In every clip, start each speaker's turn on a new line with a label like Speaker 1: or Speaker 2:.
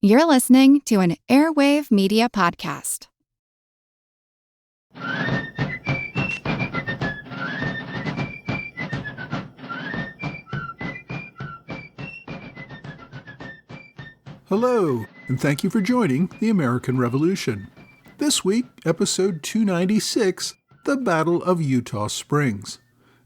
Speaker 1: You're listening to an Airwave Media Podcast.
Speaker 2: Hello, and thank you for joining the American Revolution. This week, episode 296, The Battle of Eutaw Springs.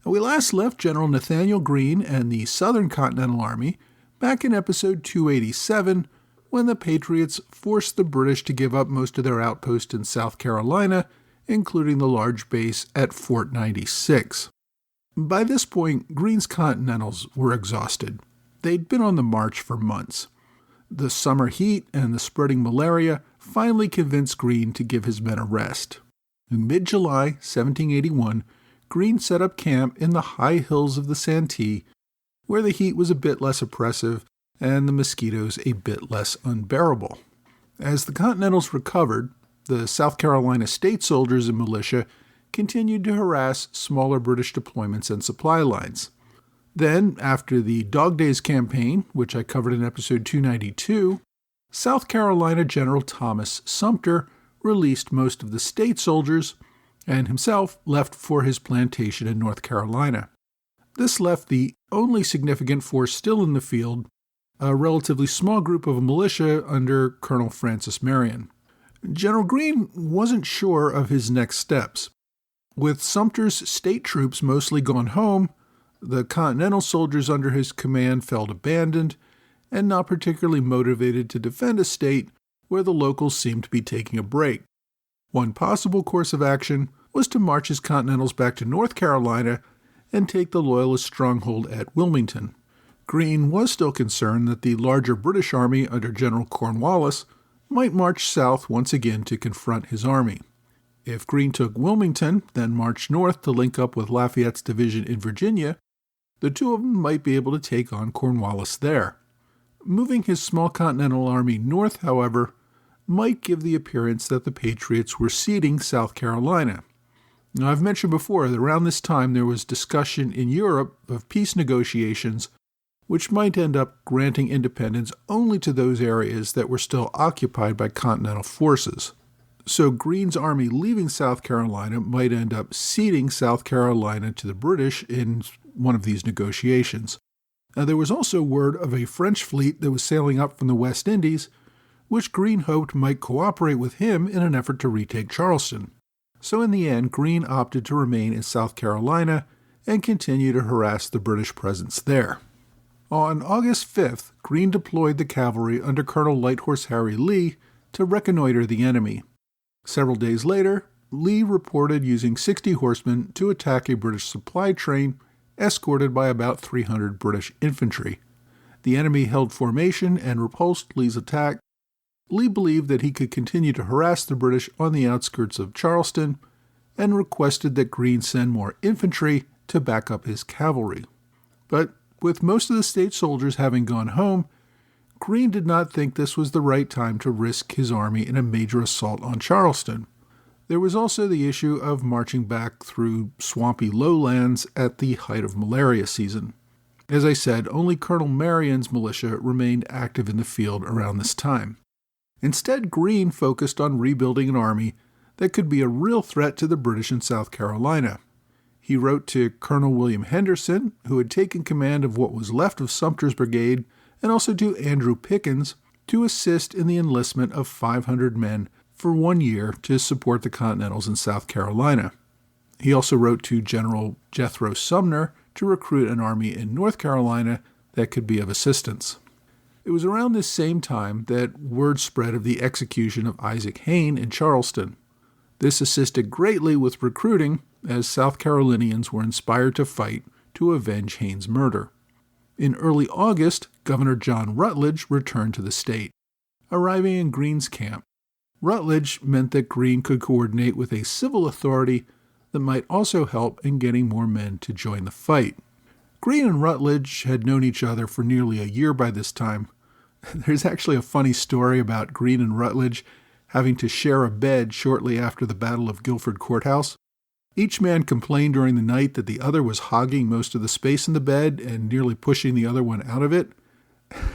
Speaker 2: We last left General Nathaniel Greene and the Southern Continental Army back in episode 287, when the Patriots forced the British to give up most of their outposts in South Carolina, including the large base at Fort 96. By this point, Greene's Continentals were exhausted. They'd been on the march for months. The summer heat and the spreading malaria finally convinced Greene to give his men a rest. In mid-July 1781, Greene set up camp in the high hills of the Santee, where the heat was a bit less oppressive and the mosquitoes a bit less unbearable. As the Continentals recovered, the South Carolina state soldiers and militia continued to harass smaller British deployments and supply lines. Then, after the Dog Days campaign, which I covered in episode 292, South Carolina General Thomas Sumter released most of the state soldiers and himself left for his plantation in North Carolina. This left the only significant force still in the field, a relatively small group of militia under Colonel Francis Marion. General Greene wasn't sure of his next steps. With Sumter's state troops mostly gone home, the Continental soldiers under his command felt abandoned and not particularly motivated to defend a state where the locals seemed to be taking a break. One possible course of action was to march his Continentals back to North Carolina and take the Loyalist stronghold at Wilmington. Greene was still concerned that the larger British army under General Cornwallis might march south once again to confront his army. If Greene took Wilmington, then marched north to link up with Lafayette's division in Virginia, the two of them might be able to take on Cornwallis there. Moving his small Continental Army north, however, might give the appearance that the Patriots were ceding South Carolina. Now, I've mentioned before that around this time there was discussion in Europe of peace negotiations which might end up granting independence only to those areas that were still occupied by Continental forces. So Greene's army leaving South Carolina might end up ceding South Carolina to the British in one of these negotiations. Now, there was also word of a French fleet that was sailing up from the West Indies, which Greene hoped might cooperate with him in an effort to retake Charleston. So in the end, Greene opted to remain in South Carolina and continue to harass the British presence there. On August 5th, Greene deployed the cavalry under Colonel Light Horse Harry Lee to reconnoiter the enemy. Several days later, Lee reported using 60 horsemen to attack a British supply train escorted by about 300 British infantry. The enemy held formation and repulsed Lee's attack. Lee believed that he could continue to harass the British on the outskirts of Charleston and requested that Greene send more infantry to back up his cavalry. But with most of the state soldiers having gone home, Greene did not think this was the right time to risk his army in a major assault on Charleston. There was also the issue of marching back through swampy lowlands at the height of malaria season. As I said, only Colonel Marion's militia remained active in the field around this time. Instead, Greene focused on rebuilding an army that could be a real threat to the British in South Carolina. He wrote to Colonel William Henderson, who had taken command of what was left of Sumter's brigade, and also to Andrew Pickens, to assist in the enlistment of 500 men for 1 year to support the Continentals in South Carolina. He also wrote to General Jethro Sumner to recruit an army in North Carolina that could be of assistance. It was around this same time that word spread of the execution of Isaac Hayne in Charleston. This assisted greatly with recruiting, as South Carolinians were inspired to fight to avenge Hayne's murder. In early August, Governor John Rutledge returned to the state. Arriving in Greene's camp, Rutledge meant that Greene could coordinate with a civil authority that might also help in getting more men to join the fight. Greene and Rutledge had known each other for nearly a year by this time. There's actually a funny story about Greene and Rutledge having to share a bed shortly after the Battle of Guilford Courthouse. Each man complained during the night that the other was hogging most of the space in the bed and nearly pushing the other one out of it.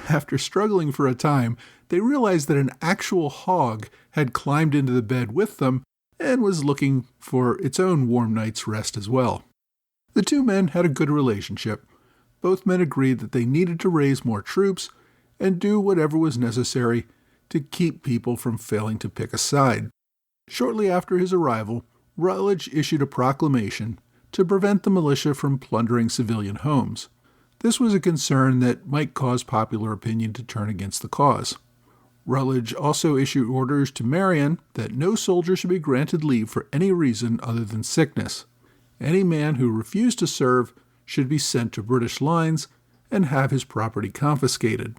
Speaker 2: After struggling for a time, they realized that an actual hog had climbed into the bed with them and was looking for its own warm night's rest as well. The two men had a good relationship. Both men agreed that they needed to raise more troops and do whatever was necessary to keep people from failing to pick a side. Shortly after his arrival, Rutledge issued a proclamation to prevent the militia from plundering civilian homes. This was a concern that might cause popular opinion to turn against the cause. Rutledge also issued orders to Marion that no soldier should be granted leave for any reason other than sickness. Any man who refused to serve should be sent to British lines and have his property confiscated.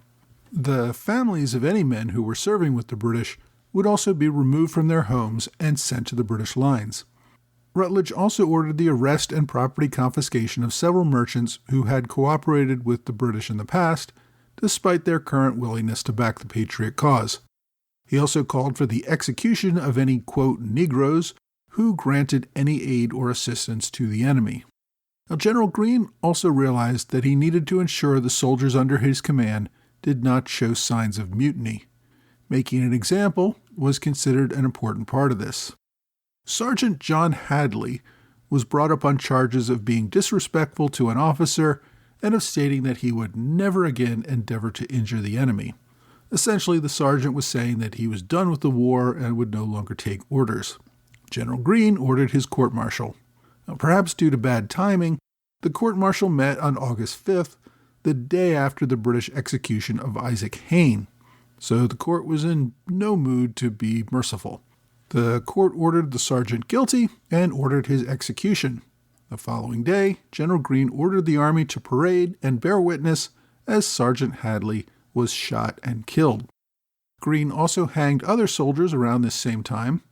Speaker 2: The families of any men who were serving with the British would also be removed from their homes and sent to the British lines. Rutledge also ordered the arrest and property confiscation of several merchants who had cooperated with the British in the past, despite their current willingness to back the Patriot cause. He also called for the execution of any, quote, Negroes who granted any aid or assistance to the enemy. Now, General Greene also realized that he needed to ensure the soldiers under his command did not show signs of mutiny. Making an example was considered an important part of this. Sergeant John Hadley was brought up on charges of being disrespectful to an officer and of stating that he would never again endeavor to injure the enemy. Essentially, the sergeant was saying that he was done with the war and would no longer take orders. General Greene ordered his court-martial. Now, perhaps due to bad timing, the court-martial met on August 5th, the day after the British execution of Isaac Hayne, so the court was in no mood to be merciful. The court ordered the sergeant guilty and ordered his execution. The following day, General Greene ordered the army to parade and bear witness as Sergeant Hadley was shot and killed. Greene also hanged other soldiers around this same time.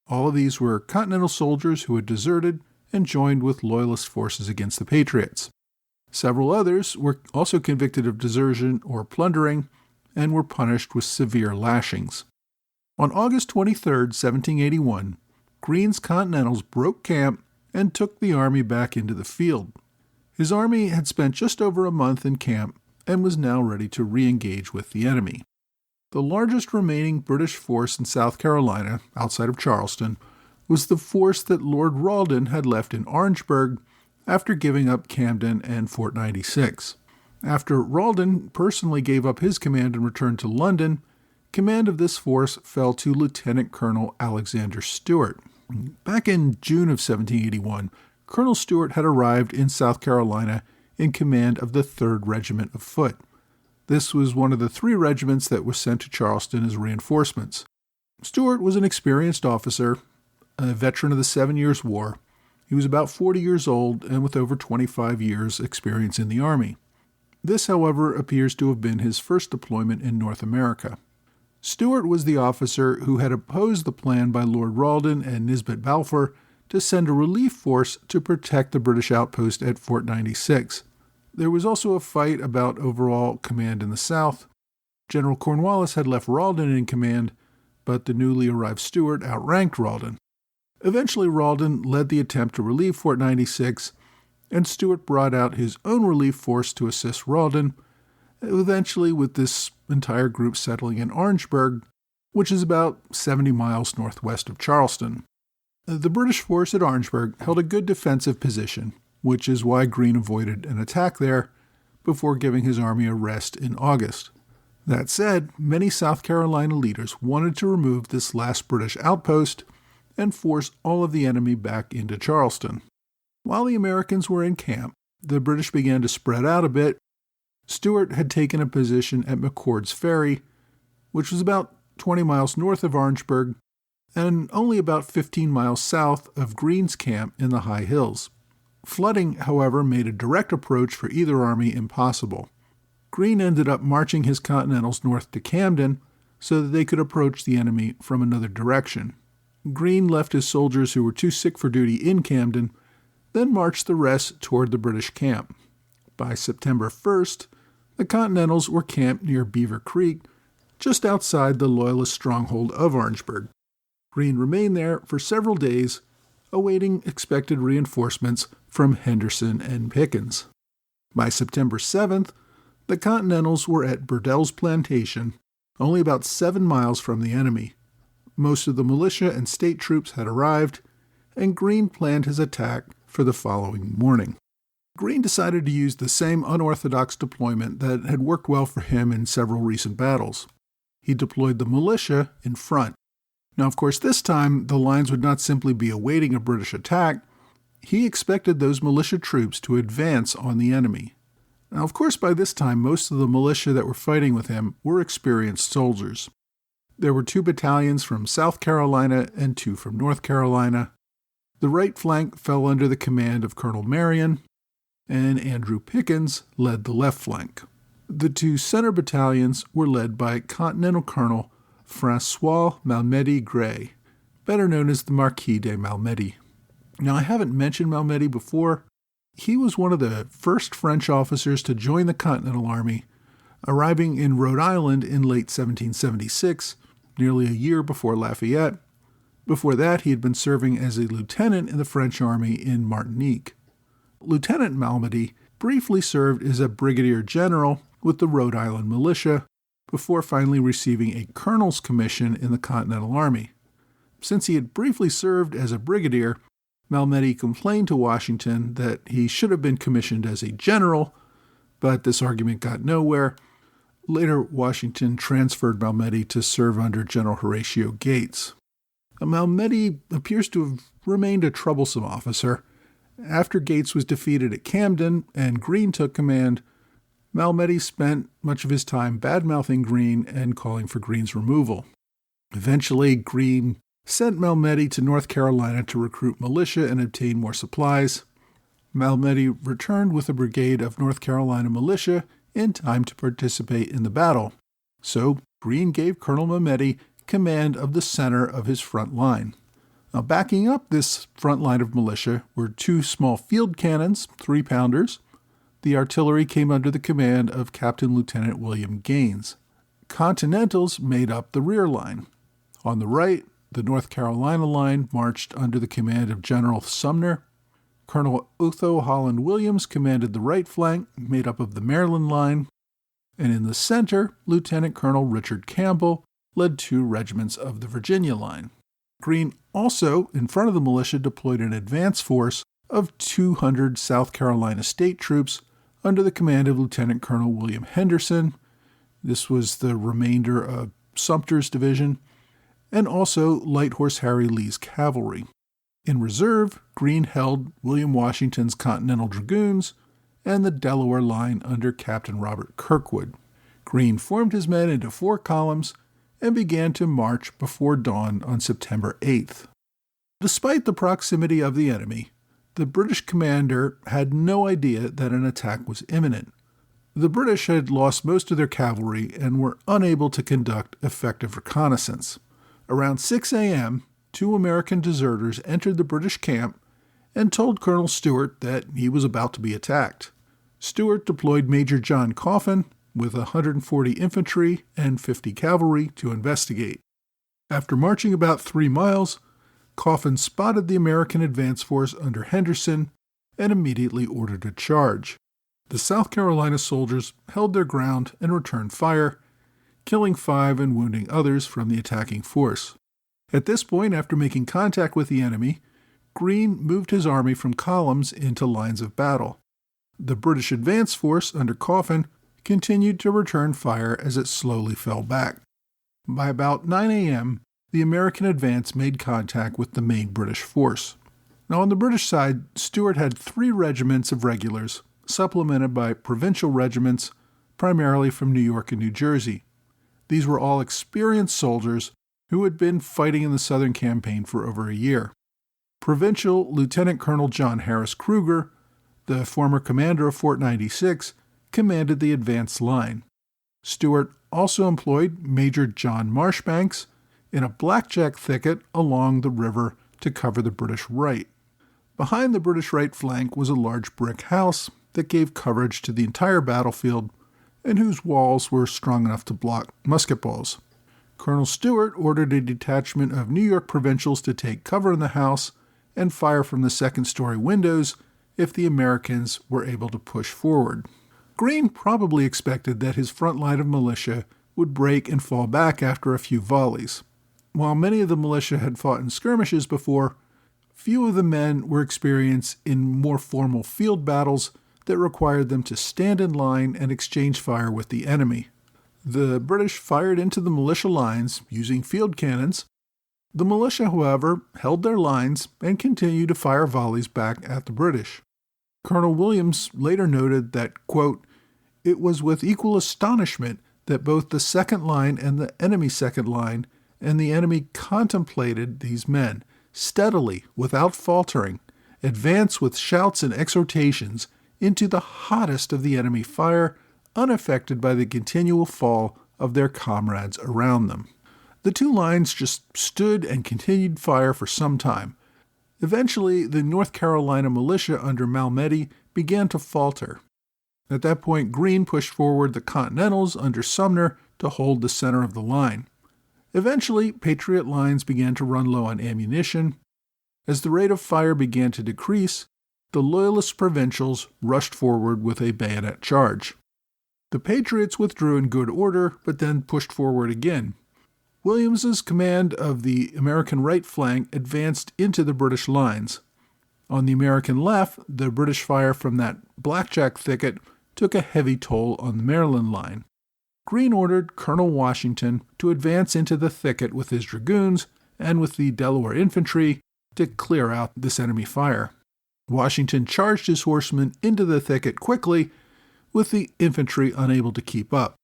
Speaker 2: All of these were Continental soldiers who had deserted and joined with Loyalist forces against the Patriots. Several others were also convicted of desertion or plundering and were punished with severe lashings. On August 23, 1781, Greene's Continentals broke camp and took the army back into the field. His army had spent just over a month in camp and was now ready to re-engage with the enemy. The largest remaining British force in South Carolina, outside of Charleston, was the force that Lord Rawdon had left in Orangeburg after giving up Camden and Fort 96. After Rawdon personally gave up his command and returned to London, command of this force fell to Lieutenant Colonel Alexander Stewart. Back in June of 1781, Colonel Stewart had arrived in South Carolina in command of the 3rd Regiment of Foot. This was one of the 3 regiments that was sent to Charleston as reinforcements. Stewart was an experienced officer, a veteran of the 7 Years' War. He was about 40 years old and with over 25 years' experience in the Army. This, however, appears to have been his first deployment in North America. Stewart was the officer who had opposed the plan by Lord Rawdon and Nisbet Balfour to send a relief force to protect the British outpost at Fort 96. There was also a fight about overall command in the South. General Cornwallis had left Rawdon in command, but the newly arrived Stewart outranked Rawdon. Eventually, Rawdon led the attempt to relieve Fort 96, and Stewart brought out his own relief force to assist Rawdon, eventually with this entire group settling in Orangeburg, which is about 70 miles northwest of Charleston. The British force at Orangeburg held a good defensive position, which is why Greene avoided an attack there before giving his army a rest in August. That said, many South Carolina leaders wanted to remove this last British outpost and force all of the enemy back into Charleston. While the Americans were in camp, the British began to spread out a bit. Stewart had taken a position at McCord's Ferry, which was about 20 miles north of Orangeburg and only about 15 miles south of Greene's camp in the high hills. Flooding, however, made a direct approach for either army impossible. Greene ended up marching his Continentals north to Camden so that they could approach the enemy from another direction. Greene left his soldiers who were too sick for duty in Camden, then marched the rest toward the British camp. By September 1st, the Continentals were camped near Beaver Creek, just outside the Loyalist stronghold of Orangeburg. Greene remained there for several days, awaiting expected reinforcements from Henderson and Pickens. By September 7th, The Continentals were at Burdell's plantation, only about 7 miles from the enemy. Most of the militia and state troops had arrived, and Greene planned his attack for the following morning. Greene decided to use the same unorthodox deployment that had worked well for him in several recent battles. He deployed the militia in front. Now, of course, this time the lines would not simply be awaiting a British attack. He expected those militia troops to advance on the enemy. Now, of course, by this time, most of the militia that were fighting with him were experienced soldiers. There were 2 battalions from South Carolina and 2 from North Carolina. The right flank fell under the command of Colonel Marion, and Andrew Pickens led the left flank. The 2 center battalions were led by Continental Colonel François Malmedy Gray, better known as the Marquis de Malmedy. Now, I haven't mentioned Malmedy before. He was one of the first French officers to join the Continental Army, arriving in Rhode Island in late 1776, nearly a year before Lafayette. Before that, he had been serving as a lieutenant in the French army in Martinique. Lieutenant Malmedy briefly served as a brigadier general with the Rhode Island militia before finally receiving a colonel's commission in the Continental Army. Since he had briefly served as a brigadier, Malmedy complained to Washington that he should have been commissioned as a general, but this argument got nowhere. Later, Washington transferred Malmedy to serve under General Horatio Gates. Malmedy appears to have remained a troublesome officer. After Gates was defeated at Camden and Greene took command, Malmedy spent much of his time bad-mouthing Greene and calling for Greene's removal. Eventually, Greene sent Malmedy to North Carolina to recruit militia and obtain more supplies. Malmedy returned with a brigade of North Carolina militia in time to participate in the battle. So Greene gave Colonel Malmedy command of the center of his front line. Now, backing up this front line of militia were 2 small field cannons, 3-pounders. The artillery came under the command of Captain Lieutenant William Gaines. Continentals made up the rear line. On the right, the North Carolina line marched under the command of General Sumner. Colonel Eutaw Holland Williams commanded the right flank, made up of the Maryland line. And in the center, Lieutenant Colonel Richard Campbell led 2 regiments of the Virginia line. Greene also, in front of the militia, deployed an advance force of 200 South Carolina state troops under the command of Lieutenant Colonel William Henderson. This was the remainder of Sumter's division, and also Light Horse Harry Lee's cavalry. In reserve, Greene held William Washington's Continental Dragoons and the Delaware line under Captain Robert Kirkwood. Greene formed his men into 4 columns and began to march before dawn on September 8th. Despite the proximity of the enemy, the British commander had no idea that an attack was imminent. The British had lost most of their cavalry and were unable to conduct effective reconnaissance. Around 6 a.m., 2 American deserters entered the British camp and told Colonel Stewart that he was about to be attacked. Stewart deployed Major John Coffin with 140 infantry and 50 cavalry to investigate. After marching about 3 miles, Coffin spotted the American advance force under Henderson and immediately ordered a charge. The South Carolina soldiers held their ground and returned fire, killing 5 and wounding others from the attacking force. At this point, after making contact with the enemy, Greene moved his army from columns into lines of battle. The British advance force under Coffin continued to return fire as it slowly fell back. By about 9 a.m., the American advance made contact with the main British force. Now, on the British side, Stewart had 3 regiments of regulars, supplemented by provincial regiments, primarily from New York and New Jersey. These were all experienced soldiers who had been fighting in the Southern campaign for over a year. Provincial Lieutenant Colonel John Harris Kruger, the former commander of Fort 96, commanded the advance line. Stewart also employed Major John Marshbanks in a blackjack thicket along the river to cover the British right. Behind the British right flank was a large brick house that gave coverage to the entire battlefield and whose walls were strong enough to block musket balls. Colonel Stewart ordered a detachment of New York provincials to take cover in the house and fire from the second-story windows if the Americans were able to push forward. Greene probably expected that his front line of militia would break and fall back after a few volleys. While many of the militia had fought in skirmishes before, few of the men were experienced in more formal field battles that required them to stand in line and exchange fire with the enemy. The British fired into the militia lines using field cannons. The militia, however, held their lines and continued to fire volleys back at the British. Colonel Williams later noted that, quote, "It was with equal astonishment that both the second line and the enemy second line and the enemy contemplated these men, steadily, without faltering, advance with shouts and exhortations into the hottest of the enemy fire, unaffected by the continual fall of their comrades around them." The two lines just stood and continued fire for some time. Eventually, the North Carolina militia under Malmedy began to falter. At that point, Greene pushed forward the Continentals under Sumner to hold the center of the line. Eventually, Patriot lines began to run low on ammunition. As the rate of fire began to decrease, the Loyalist provincials rushed forward with a bayonet charge. The Patriots withdrew in good order, but then pushed forward again. Williams's command of the American right flank advanced into the British lines. On the American left, the British fire from that blackjack thicket took a heavy toll on the Maryland line. Greene ordered Colonel Washington to advance into the thicket with his dragoons and with the Delaware infantry to clear out this enemy fire. Washington charged his horsemen into the thicket quickly, with the infantry unable to keep up.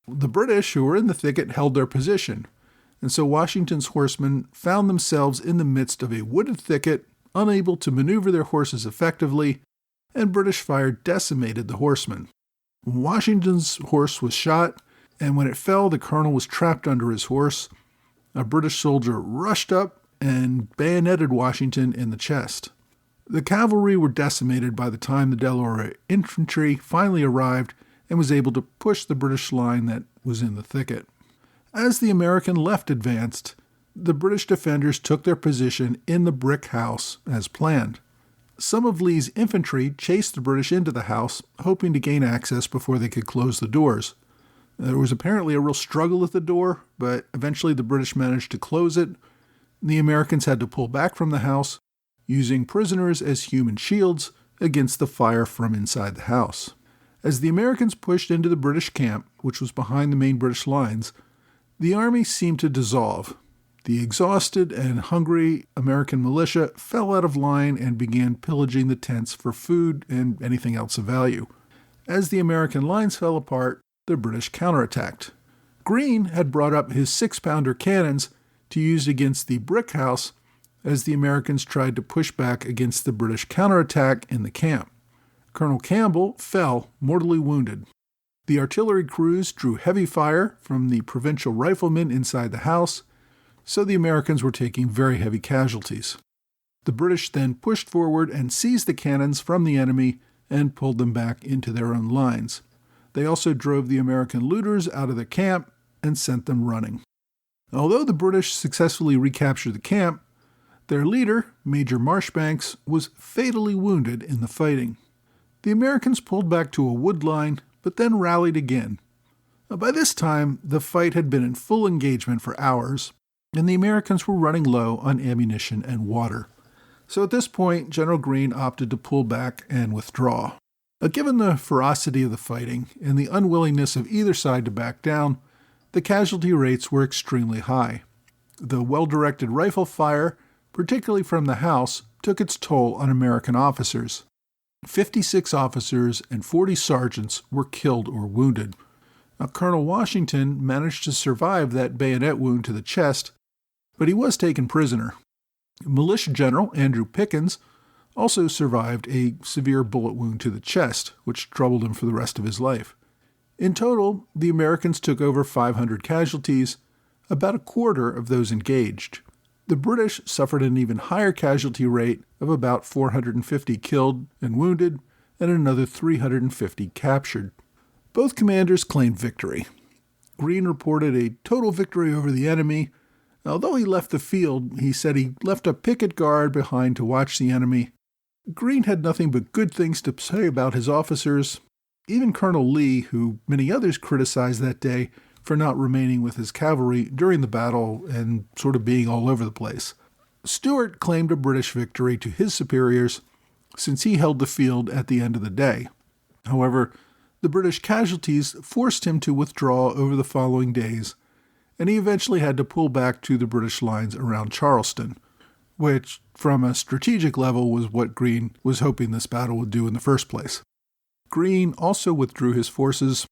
Speaker 2: The British, who were in the thicket, held their position, and so Washington's horsemen found themselves in the midst of a wooded thicket, unable to maneuver their horses effectively, and British fire decimated the horsemen. Washington's horse was shot, and when it fell, the colonel was trapped under his horse. A British soldier rushed up and bayoneted Washington in the chest. The cavalry were decimated by the time the Delaware infantry finally arrived and was able to push the British line that was in the thicket. As the American left advanced, the British defenders took their position in the brick house as planned. Some of Lee's infantry chased the British into the house, hoping to gain access before they could close the doors. There was apparently a real struggle at the door, but eventually the British managed to close it. The Americans had to pull back from the house, using prisoners as human shields against the fire from inside the house. As the Americans pushed into the British camp, which was behind the main British lines, the army seemed to dissolve. The exhausted and hungry American militia fell out of line and began pillaging the tents for food and anything else of value. As the American lines fell apart, the British counterattacked. Greene had brought up his 6-pounder cannons to use against the brick house as the Americans tried to push back against the British counterattack in the camp. Colonel Campbell fell, mortally wounded. The artillery crews drew heavy fire from the provincial riflemen inside the house, so the Americans were taking very heavy casualties. The British then pushed forward and seized the cannons from the enemy and pulled them back into their own lines. They also drove the American looters out of the camp and sent them running. Although the British successfully recaptured the camp, their leader, Major Marshbanks, was fatally wounded in the fighting. The Americans pulled back to a wood line, but then rallied again. By this time, the fight had been in full engagement for hours, and the Americans were running low on ammunition and water. So at this point, General Greene opted to pull back and withdraw. Given the ferocity of the fighting and the unwillingness of either side to back down, the casualty rates were extremely high. The well-directed rifle fire, particularly from the house, took its toll on American officers. 56 officers and 40 sergeants were killed or wounded. Now, Colonel Washington managed to survive that bayonet wound to the chest, but he was taken prisoner. Militia General Andrew Pickens also survived a severe bullet wound to the chest, which troubled him for the rest of his life. In total, the Americans took over 500 casualties, about a quarter of those engaged. The British suffered an even higher casualty rate of about 450 killed and wounded, and another 350 captured. Both commanders claimed victory. Greene reported a total victory over the enemy. Although he left the field, he said he left a picket guard behind to watch the enemy. Greene had nothing but good things to say about his officers. even Colonel Lee, who many others criticized that day for not remaining with his cavalry during the battle and sort of being all over the place. Stuart claimed a British victory to his superiors since he held the field at the end of the day. However, the British casualties forced him to withdraw over the following days, and he eventually had to pull back to the British lines around Charleston, which, from a strategic level, was what Greene was hoping this battle would do in the first place. Greene also withdrew his forces,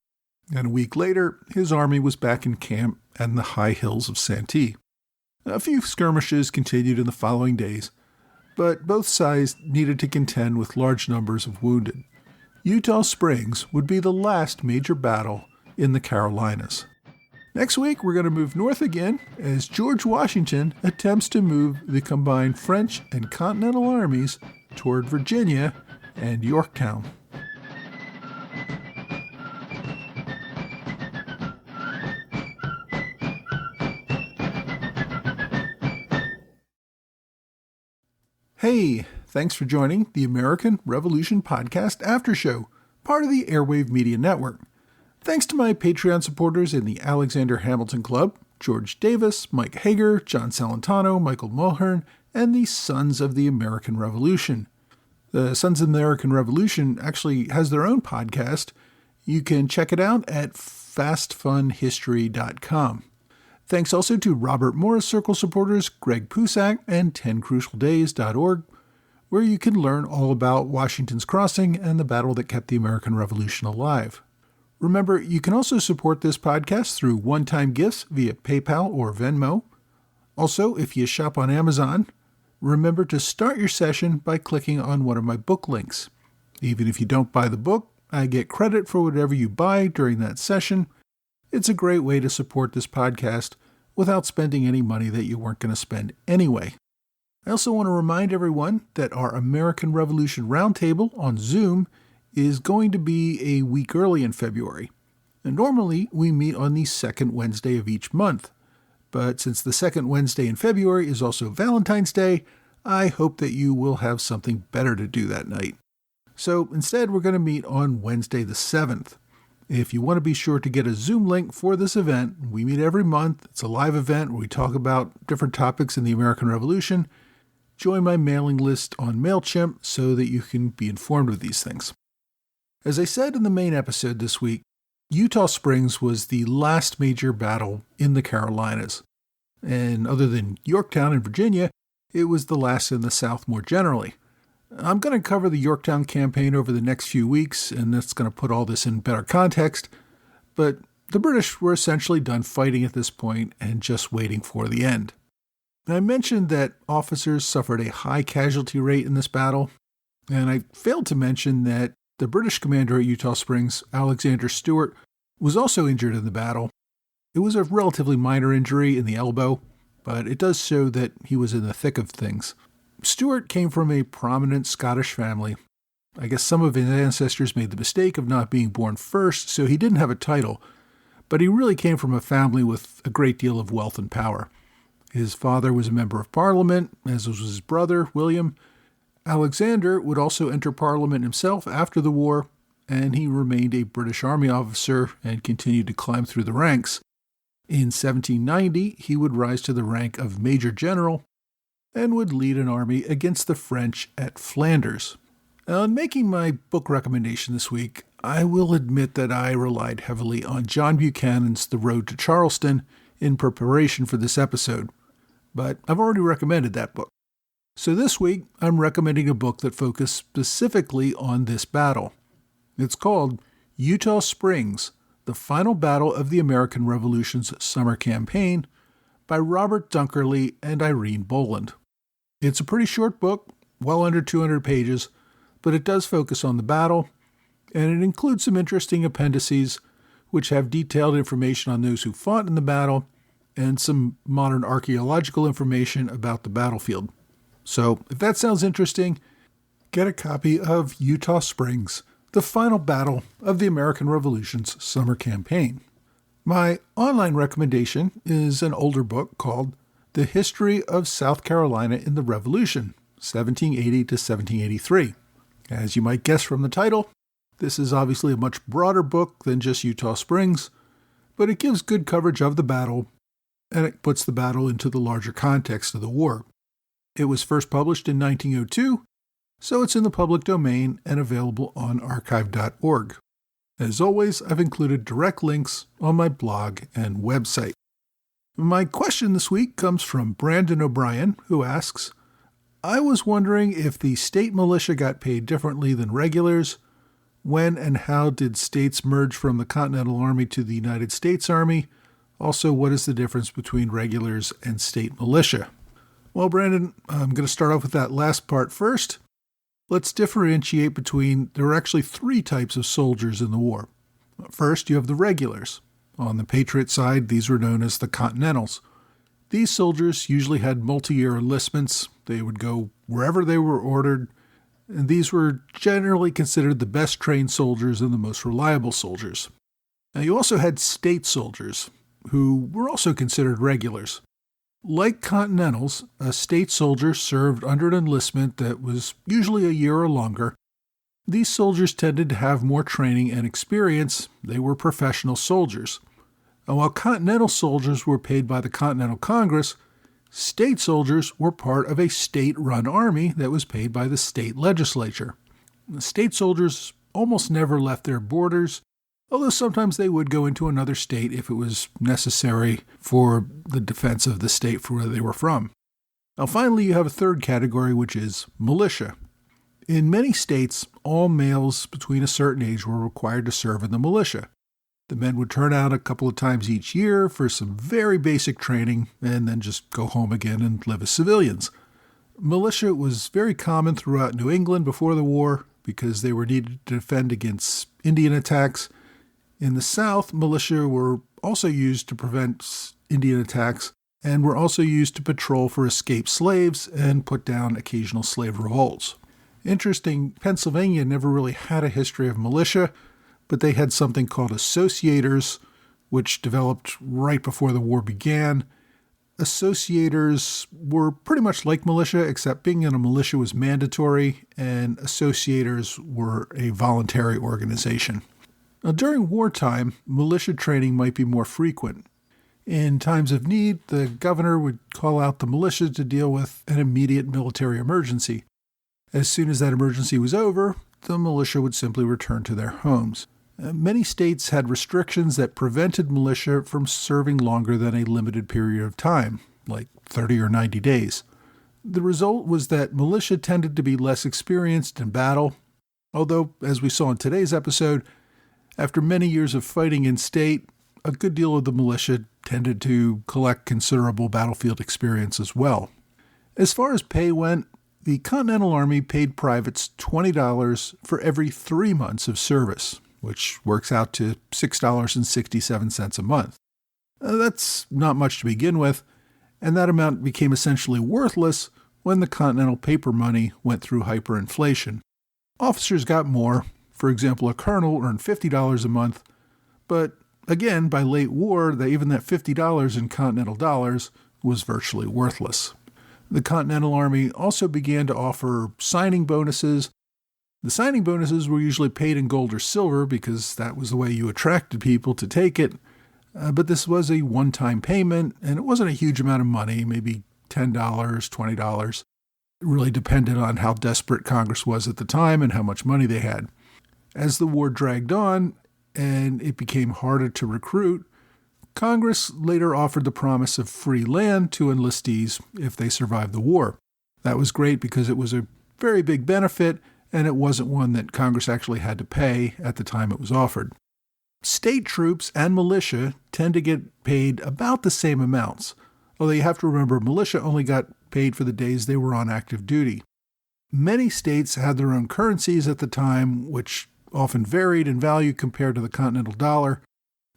Speaker 2: and a week later, his army was back in camp in the high hills of Santee. A few skirmishes continued in the following days, but both sides needed to contend with large numbers of wounded. Eutaw Springs would be the last major battle in the Carolinas. Next week, we're going to move north again as George Washington attempts to move the combined French and Continental armies toward Virginia and Yorktown. Hey, thanks for joining the American Revolution Podcast After Show, part of the Airwave Media Network. Thanks to my Patreon supporters in the Alexander Hamilton Club, George Davis, Mike Hager, John Salentano, Michael Mulhern, and the Sons of the American Revolution. The Sons of the American Revolution actually has their own podcast. You can check it out at fastfunhistory.com. Thanks also to Robert Morris Circle supporters Greg Pusak and 10crucialdays.org, where you can learn all about Washington's Crossing and the battle that kept the American Revolution alive. Remember, you can also support this podcast through one-time gifts via PayPal or Venmo. Also, if you shop on Amazon, remember to start your session by clicking on one of my book links. Even if you don't buy the book, I get credit for whatever you buy during that session. It's a great way to support this podcast without spending any money that you weren't going to spend anyway. I also want to remind everyone that our American Revolution Roundtable on Zoom is going to be a week early in February. And normally, we meet on the second Wednesday of each month. But since the second Wednesday in February is also Valentine's Day, I hope that you will have something better to do that night. So instead, we're going to meet on Wednesday the 7th. If you want to be sure to get a Zoom link for this event, we meet every month. It's a live event where we talk about different topics in the American Revolution. Join my mailing list on MailChimp so that you can be informed of these things. As I said in the main episode this week, Eutaw Springs was the last major battle in the Carolinas. And other than Yorktown in Virginia, it was the last in the South more generally. I'm going to cover the Yorktown campaign over the next few weeks, and that's going to put all this in better context. But the British were essentially done fighting at this point and just waiting for the end. I mentioned that officers suffered a high casualty rate in this battle, and I failed to mention that the British commander at Eutaw Springs, Alexander Stewart, was also injured in the battle. It was a relatively minor injury in the elbow, but it does show that he was in the thick of things. Stewart came from a prominent Scottish family. I guess some of his ancestors made the mistake of not being born first, so he didn't have a title, but he really came from a family with a great deal of wealth and power. His father was a member of Parliament, as was his brother, William. Alexander would also enter Parliament himself after the war, and he remained a British Army officer and continued to climb through the ranks. In 1790, he would rise to the rank of Major General and would lead an army against the French at Flanders. Now, in making my book recommendation this week, I will admit that I relied heavily on John Buchanan's The Road to Charleston in preparation for this episode, but I've already recommended that book. So this week, I'm recommending a book that focused specifically on this battle. It's called Eutaw Springs, The Final Battle of the American Revolution's Summer Campaign by Robert Dunkerley and Irene Boland. It's a pretty short book, well under 200 pages, but it does focus on the battle, and it includes some interesting appendices which have detailed information on those who fought in the battle and some modern archaeological information about the battlefield. So, if that sounds interesting, get a copy of Eutaw Springs, The Final Battle of the American Revolution's Summer Campaign. My online recommendation is an older book called The History of South Carolina in the Revolution, 1780 to 1783. As you might guess from the title, This is obviously a much broader book than just Eutaw Springs, but it gives good coverage of the battle, and it puts the battle into the larger context of the war. It was first published in 1902, so it's in the public domain and available on archive.org. As always, I've included direct links on my blog and website. My question this week comes from Brandon O'Brien, who asks, I was wondering if the state militia got paid differently than regulars. When and how did states merge from the Continental Army to the United States Army? Also, what is the difference between regulars and state militia? Well, Brandon, I'm going to start off with that last part first. Let's differentiate between, there are actually three types of soldiers in the war. First, you have the regulars. On the Patriot side, these were known as the Continentals. These soldiers usually had multi-year enlistments. They would go wherever they were ordered, and these were generally considered the best trained soldiers and the most reliable soldiers. Now, you also had state soldiers, who were also considered regulars. Like Continentals, a state soldier served under an enlistment that was usually a year or longer. These soldiers tended to have more training and experience. They were professional soldiers. And while Continental soldiers were paid by the Continental Congress, state soldiers were part of a state-run army that was paid by the state legislature. The state soldiers almost never left their borders, although sometimes they would go into another state if it was necessary for the defense of the state for where they were from. Now finally, you have a third category, which is militia. In many states, all males between a certain age were required to serve in the militia. The men would turn out a couple of times each year for some very basic training and then just go home again and live as civilians. Militia was very common throughout New England before the war because they were needed to defend against Indian attacks. In the South, militia were also used to prevent Indian attacks and were also used to patrol for escaped slaves and put down occasional slave revolts. Interesting, Pennsylvania never really had a history of militia, but they had something called associators, which developed right before the war began. Associators were pretty much like militia, except being in a militia was mandatory, and associators were a voluntary organization. Now, during wartime, militia training might be more frequent. In times of need, the governor would call out the militia to deal with an immediate military emergency. As soon as that emergency was over, the militia would simply return to their homes. Many states had restrictions that prevented militia from serving longer than a limited period of time, like 30 or 90 days. The result was that militia tended to be less experienced in battle, although, as we saw in today's episode, after many years of fighting in state, a good deal of the militia tended to collect considerable battlefield experience as well. As far as pay went, the Continental Army paid privates $20 for every 3 months of service, which works out to $6.67 a month. That's not much to begin with, and that amount became essentially worthless when the Continental paper money went through hyperinflation. Officers got more. For example, a colonel earned $50 a month, but again, by late war, even that $50 in Continental dollars was virtually worthless. The Continental Army also began to offer signing bonuses. The signing bonuses were usually paid in gold or silver because that was the way you attracted people to take it. But this was a one-time payment, and it wasn't a huge amount of money, maybe $10, $20. It really depended on how desperate Congress was at the time and how much money they had. As the war dragged on and it became harder to recruit, Congress later offered the promise of free land to enlistees if they survived the war. That was great because it was a very big benefit, and it wasn't one that Congress actually had to pay at the time it was offered. State troops and militia tend to get paid about the same amounts, although you have to remember militia only got paid for the days they were on active duty. Many states had their own currencies at the time, which often varied in value compared to the Continental dollar,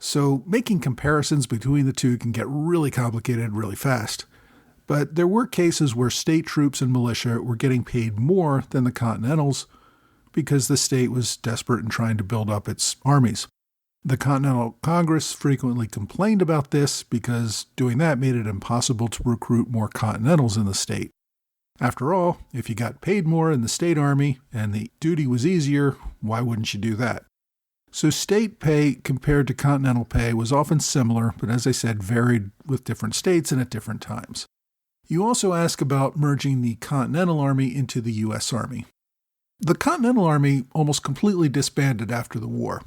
Speaker 2: so making comparisons between the two can get really complicated really fast. But there were cases where state troops and militia were getting paid more than the Continentals because the state was desperate in trying to build up its armies. The Continental Congress frequently complained about this because doing that made it impossible to recruit more Continentals in the state. After all, if you got paid more in the state army and the duty was easier, why wouldn't you do that? So state pay compared to continental pay was often similar, but as I said, varied with different states and at different times. You also ask about merging the Continental Army into the U.S. Army. The Continental Army almost completely disbanded after the war.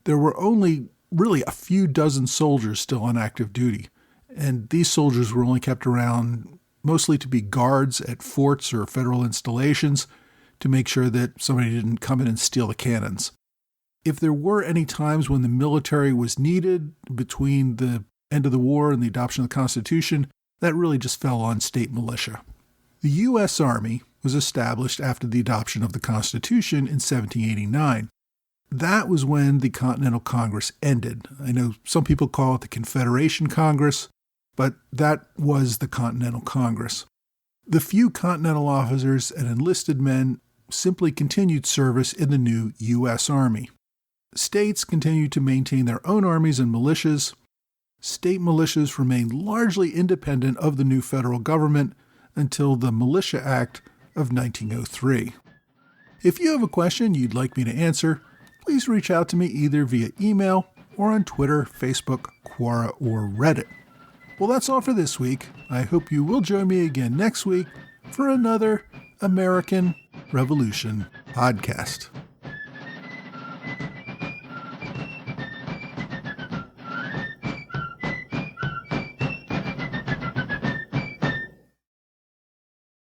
Speaker 2: There were only really a few dozen soldiers still on active duty, and these soldiers were only kept around mostly to be guards at forts or federal installations to make sure that somebody didn't come in and steal the cannons. If there were any times when the military was needed between the end of the war and the adoption of the Constitution, that really just fell on state militia. The U.S. Army was established after the adoption of the Constitution in 1789. That was when the Continental Congress ended. I know some people call it the Confederation Congress, but that was the Continental Congress. The few Continental officers and enlisted men simply continued service in the new U.S. Army. States continued to maintain their own armies and militias. State militias remained largely independent of the new federal government until the Militia Act of 1903. If you have a question you'd like me to answer, please reach out to me either via email or on Twitter, Facebook, Quora, or Reddit. Well, that's all for this week. I hope you will join me again next week for another American Revolution podcast.